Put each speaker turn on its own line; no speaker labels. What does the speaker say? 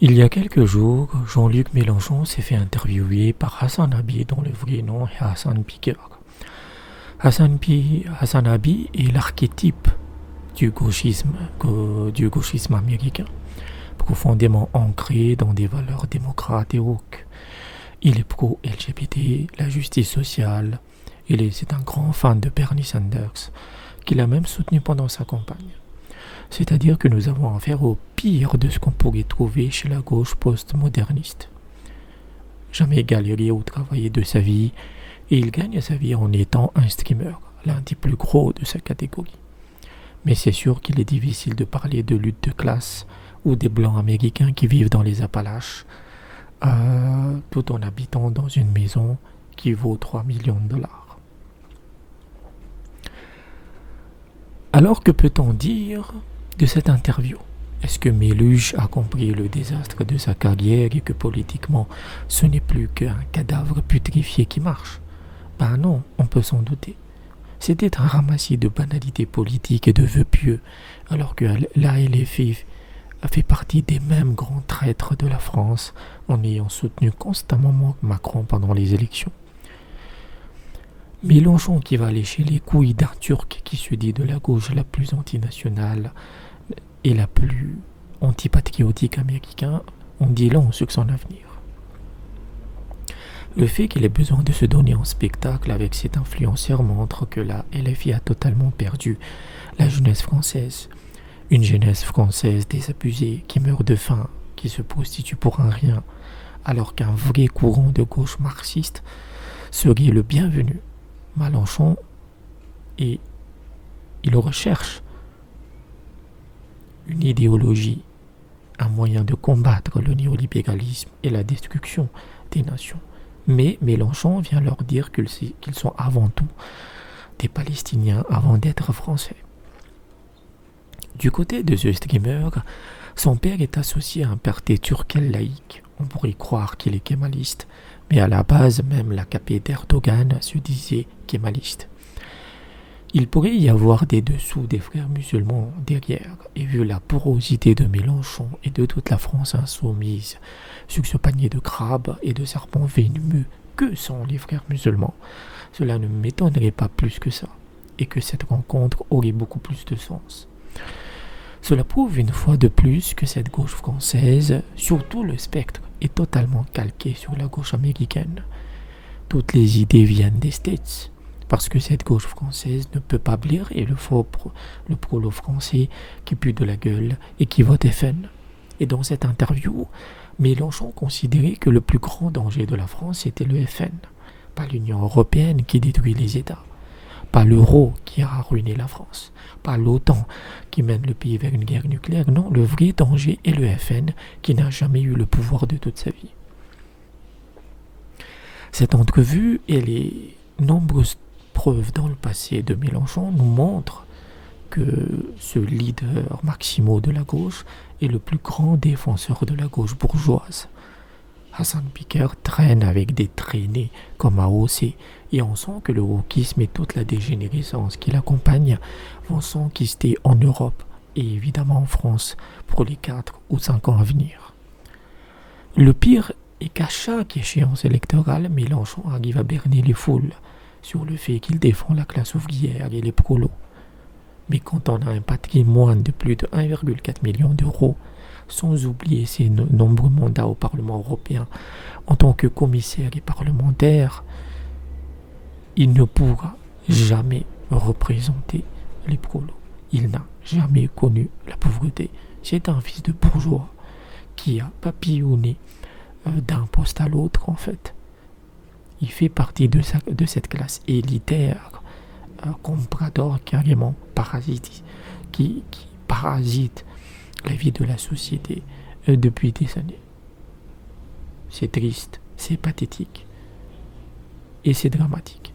Il y a quelques jours, Jean-Luc Mélenchon s'est fait interviewer par Hassan Abi, dont le vrai nom est Hassan Piker. Hassan Abi est l'archétype du gauchisme américain, profondément ancré dans des valeurs démocrates et woke. Il est pro-LGBT, la justice sociale, c'est un grand fan de Bernie Sanders, qu'il a même soutenu pendant sa campagne. C'est-à-dire que nous avons affaire au pire de ce qu'on pourrait trouver chez la gauche post-moderniste. Jamais galéré ou travaillé de sa vie, et il gagne sa vie en étant un streamer, l'un des plus gros de sa catégorie. Mais c'est sûr qu'il est difficile de parler de lutte de classe ou des blancs américains qui vivent dans les Appalaches, tout en habitant dans une maison qui vaut 3 millions de dollars. Alors que peut-on dire de cette interview? Est-ce que Méluche a compris le désastre de sa carrière et que politiquement ce n'est plus qu'un cadavre putrifié qui marche? Ben non, on peut s'en douter. C'était un ramassis de banalités politiques et de vœux pieux, alors que la LFI a fait partie des mêmes grands traîtres de la France en ayant soutenu constamment Macron pendant les élections. Mélenchon qui va lécher les couilles d'un Turc qui se dit de la gauche la plus antinationale et la plus antipatriotique américain, on dit long sur son avenir. Le fait qu'il ait besoin de se donner en spectacle avec cet influenceur montre que la LFI a totalement perdu la jeunesse française. Une jeunesse française désabusée qui meurt de faim, qui se prostitue pour un rien, alors qu'un vrai courant de gauche marxiste serait le bienvenu. Mélenchon, et il recherche une idéologie, un moyen de combattre le néolibéralisme et la destruction des nations. Mais Mélenchon vient leur dire qu'ils sont avant tout des Palestiniens avant d'être français. Du côté de ce streamer, son père est associé à un parti turkel laïque. On pourrait croire qu'il est kémaliste, mais à la base, même l'AKP d'Erdogan se disait kémaliste. Il pourrait y avoir des dessous des frères musulmans derrière, et vu la porosité de Mélenchon et de toute la France insoumise sur ce panier de crabes et de serpents venimeux que sont les frères musulmans, cela ne m'étonnerait pas plus que ça, et que cette rencontre aurait beaucoup plus de sens. Cela prouve une fois de plus que cette gauche française, surtout le spectre, est totalement calqué sur la gauche américaine. Toutes les idées viennent des States, parce que cette gauche française ne peut pas blairer le prolo français qui pue de la gueule et qui vote FN. Et dans cette interview, Mélenchon considérait que le plus grand danger de la France était le FN, pas l'Union européenne qui détruit les États, pas l'euro qui a ruiné la France, pas l'OTAN qui mène le pays vers une guerre nucléaire. Non, le vrai danger est le FN qui n'a jamais eu le pouvoir de toute sa vie. Cette entrevue et les nombreuses preuves dans le passé de Mélenchon nous montrent que ce leader maximo de la gauche est le plus grand défenseur de la gauche bourgeoise. Hassan Piker traîne avec des traînés comme AOC et on sent que le wokisme et toute la dégénérescence qui l'accompagne vont s'enquister en Europe et évidemment en France pour les 4 ou 5 ans à venir. Le pire est qu'à chaque échéance électorale, Mélenchon arrive à berner les foules sur le fait qu'il défend la classe ouvrière et les prolos. Mais quand on a un patrimoine de plus de 1,4 million d'euros, sans oublier ses nombreux mandats au Parlement européen en tant que commissaire et parlementaire, il ne pourra jamais représenter les prolos. Il n'a jamais connu la pauvreté. C'est un fils de bourgeois qui a papillonné d'un poste à l'autre en fait. Il fait partie de cette classe élitaire, comprador carrément parasite, qui parasite la vie de la société depuis des années. C'est triste, c'est pathétique et c'est dramatique.